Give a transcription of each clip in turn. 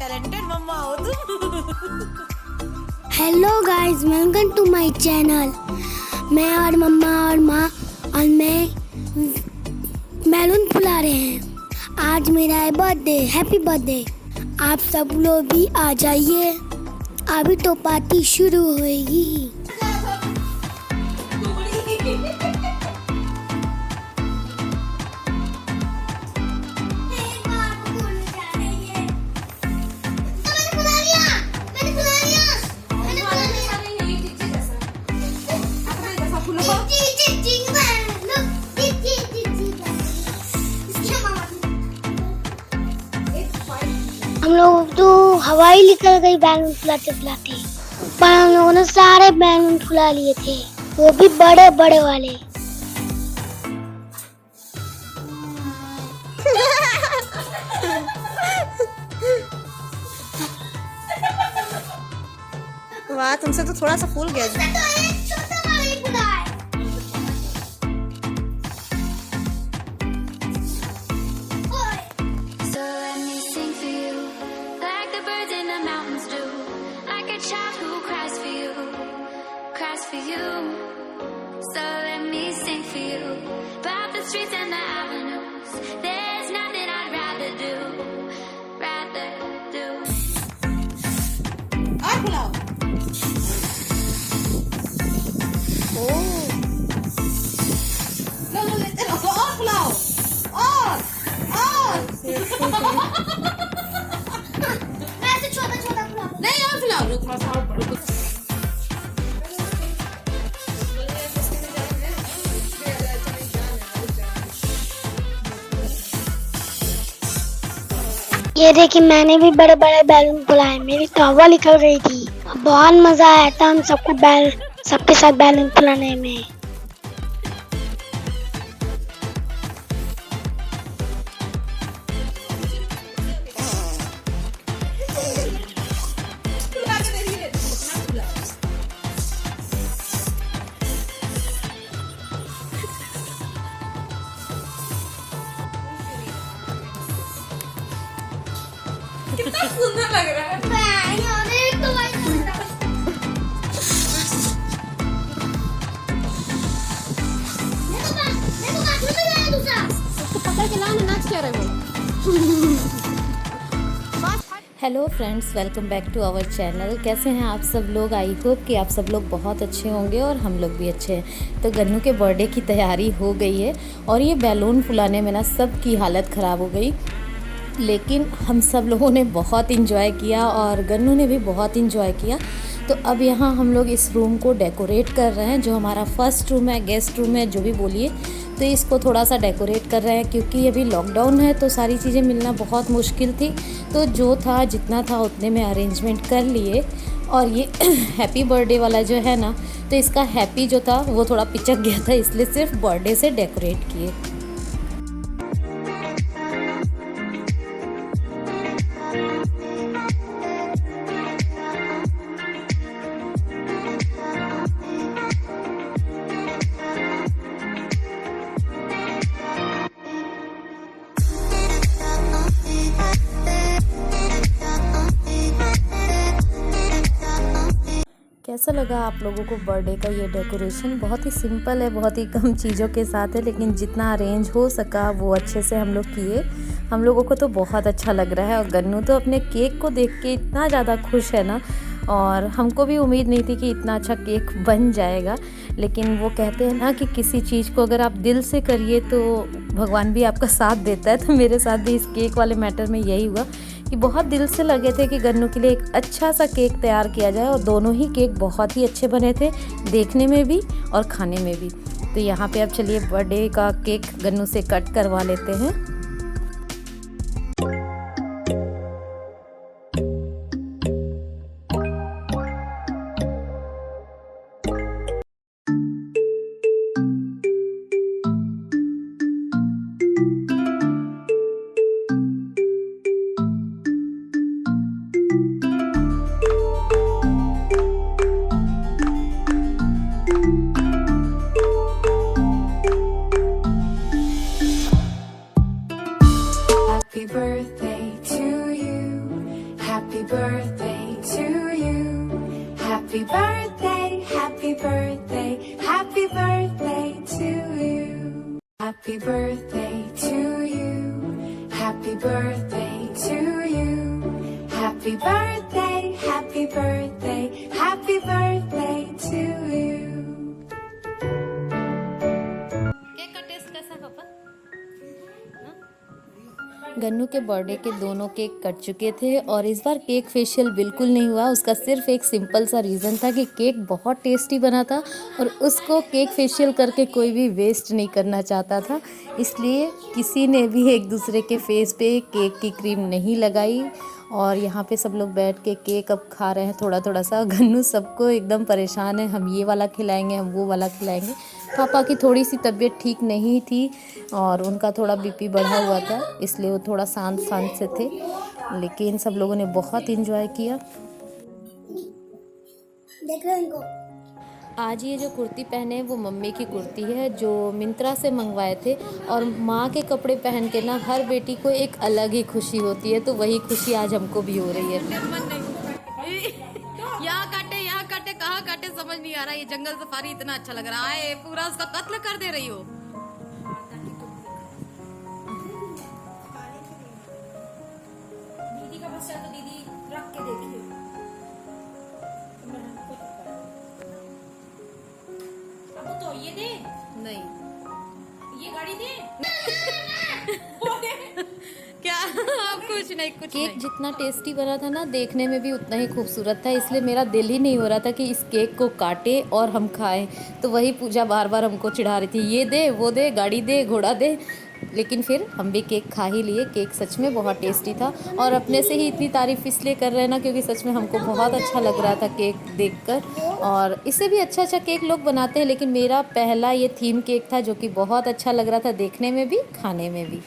Talented मम्मा हो तुम। Hello guys, welcome to my channel. मैं और मम्मा और माँ और मैं बैलून फुला रहे हैं। आज मेरा है बर्थडे, हैप्पी बर्थडे। आप सब लोग भी आ जाइए, अभी तो पार्टी शुरू होएगी। हम लोग तो हवाई निकल गई बैलून फुलाते फुलाते, पर हम लोगों ने सारे बैलून फुला लिए थे, वो भी बड़े बड़े वाले। वाह, तुमसे तो थोड़ा सा फूल गया जी। ये देखिए, मैंने भी बड़े बड़े बैलून फुलाए, मेरी तो हवा निकल रही थी। बहुत मजा आया था हम सबके साथ बैलून फुलाने में। कितना सुंदर लग रहा है। Hello friends, welcome back to our channel. कैसे हैं आप सब लोग? आई होप कि आप सब लोग बहुत अच्छे होंगे और हम लोग भी अच्छे हैं। तो गन्नू के बर्थडे की तैयारी हो गई है और ये बैलून फुलाने में ना सबकी हालत ख़राब हो गई, लेकिन हम सब लोगों ने बहुत इंजॉय किया और गन्नू ने भी बहुत इंजॉय किया। तो अब यहाँ हम लोग इस रूम को डेकोरेट कर रहे हैं, जो हमारा फर्स्ट रूम है, गेस्ट रूम है, जो भी बोलिए। तो इसको थोड़ा सा डेकोरेट कर रहे हैं क्योंकि अभी लॉकडाउन है तो सारी चीज़ें मिलना बहुत मुश्किल थी। तो जो था, जितना था उतने में अरेंजमेंट कर लिए। और ये हैप्पी बर्थडे वाला जो है ना, तो इसका हैप्पी जो था वो थोड़ा पिचक गया था, इसलिए सिर्फ बर्थडे से डेकोरेट किए। कैसा लगा आप लोगों को बर्थडे का ये डेकोरेशन? बहुत ही सिंपल है, बहुत ही कम चीज़ों के साथ है, लेकिन जितना अरेंज हो सका वो अच्छे से हम लोग किए। हम लोगों को तो बहुत अच्छा लग रहा है और गन्नू तो अपने केक को देख के इतना ज़्यादा खुश है ना, और हमको भी उम्मीद नहीं थी कि इतना अच्छा केक बन जाएगा। लेकिन वो कहते हैं ना कि किसी चीज़ को अगर आप दिल से करिए तो भगवान भी आपका साथ देता है। तो मेरे साथ भी इस केक वाले मैटर में यही हुआ कि बहुत दिल से लगे थे कि गन्नू के लिए एक अच्छा सा केक तैयार किया जाए, और दोनों ही केक बहुत ही अच्छे बने थे, देखने में भी और खाने में भी। तो यहाँ पे अब चलिए बर्थडे का केक गन्नू से कट करवा लेते हैं। Happy birthday to you. Happy birthday, happy birthday, happy birthday to you. Happy birthday to you. Happy birthday to you. Happy birthday, happy birthday, happy birthday to you. Cake का test कैसा पापा? गन्नू के birthday के दोनों cake cut चुके थे और इस बार केक फेशियल बिल्कुल नहीं हुआ। उसका सिर्फ एक सिंपल सा रीज़न था कि केक बहुत टेस्टी बना था और उसको केक फेशियल करके कोई भी वेस्ट नहीं करना चाहता था, इसलिए किसी ने भी एक दूसरे के फेस पे केक की क्रीम नहीं लगाई। और यहाँ पे सब लोग बैठ के केक अब खा रहे हैं थोड़ा थोड़ा सा। गन्नू सबको एकदम परेशान है, हम ये वाला खिलाएंगे, हम वो वाला खिलाएंगे। पापा की थोड़ी सी तबीयत ठीक नहीं थी और उनका थोड़ा बीपी बढ़ा हुआ था, इसलिए वो थोड़ा शांत से थे, लेकिन सब लोगों ने बहुत इन्जॉय किया। देख रहे हो इनको? आज ये जो कुर्ती पहने हैं वो मम्मी की कुर्ती है जो मिंत्रा से मंगवाए थे। और माँ के कपड़े पहन के ना हर बेटी को एक अलग ही खुशी होती है, तो वही खुशी आज हमको भी हो रही है। यहाँ काटे कहाँ काटे समझ नहीं आ रहा। ये जंगल सफारी इतना अच्छा लग रहा है, पूरा उसका कत्ल कर दे रही हो। दीदी का बच्चा तो दीदी रख के देखिए। अब तो ये दे, नहीं ये गाड़ी दे। क्या कुछ नहीं केक जितना टेस्टी बना था ना, देखने में भी उतना ही खूबसूरत था, इसलिए मेरा दिल ही नहीं हो रहा था कि इस केक को काटे और हम खाएं। तो वही पूजा बार बार हमको चिढ़ा रही थी, ये दे, वो दे, गाड़ी दे, घोड़ा दे। लेकिन फिर हम भी केक खा ही लिए। केक सच में बहुत टेस्टी था और अपने से ही इतनी तारीफ़ इसलिए कर रहे हैं ना क्योंकि सच में हमको बहुत अच्छा लग रहा था केक देखकर। और इससे भी अच्छा केक लोग बनाते हैं, लेकिन मेरा पहला ये थीम केक था जो कि बहुत अच्छा लग रहा था देखने में भी, खाने में भी।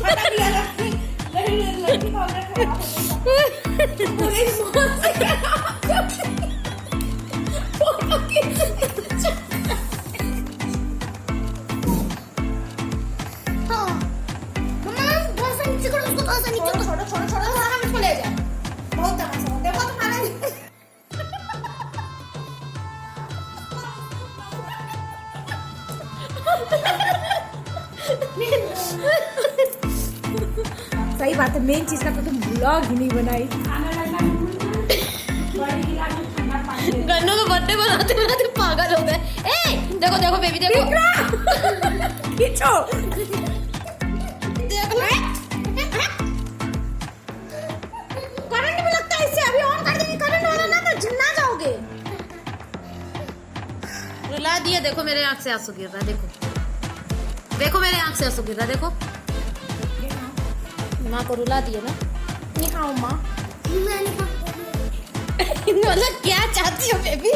पता किया लड़की का ऑर्डर खराब हो गई। पूरे मौत से फोटो खींच। हाँ मम्मा थोड़ा सा नीचे करो उसको, थोड़ा सा नीचे करो। छोड़ो छोड़ो छोड़ो, हम इसको ले जाए। बहुत तमाशा हो, देखो तुम्हारा सही बात है, मेन चीज का तो तुम ब्लॉग ही नहीं बनाई। गन्नू का बर्थडे बनाते बनाते पागल हो गए। ए देखो देखो बेबी देखो, खींचो। करंट भी लगता है इससे, अभी ऑन कर देंगे करंट वाला ना तो जिन्ना जाओगे। रुला दिए, देखो मेरे आंख से आंसू गिर रहा है, देखो देखो मेरे आंख से आंसू गिर रहा है, देखो माँ को रुला दिए ना। नहीं खाओ माँ। मतलब क्या चाहती हो बेबी?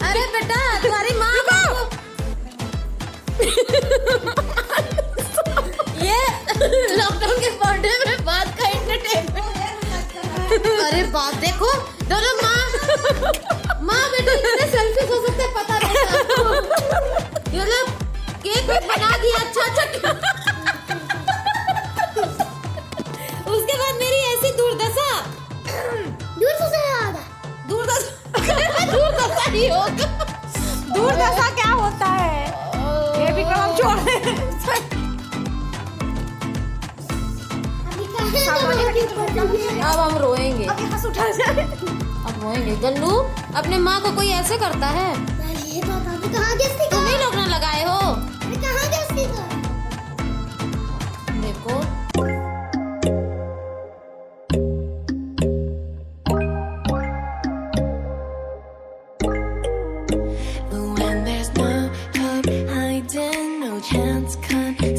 अरे बेटा तुम्हारी माँ ये लॉकडाउन के बर्थडे में बात का एंटरटेनमेंट। अरे बाप देखो दोनों माँ बेटा इतने सेल्फिश हो सकते हैं पता नहीं था। ये लोग केक बना दिया अच्छा। उसके बाद मेरी ऐसी दुर्दशा दुर्दशा ही होगा। दूरदशा क्या होता है? ये भी काम छोड़। अब हम रोएंगे, अब यहाँ से उठा जाए। अब रोएंगे। गन्नू अपने माँ को कोई ऐसे करता है? ये तो बता दो कहाँ गया तुम ही लोग ना लगाए हो। कहाँ गया स्पीकर? देखो But when there's no hope hiding, no chance, can't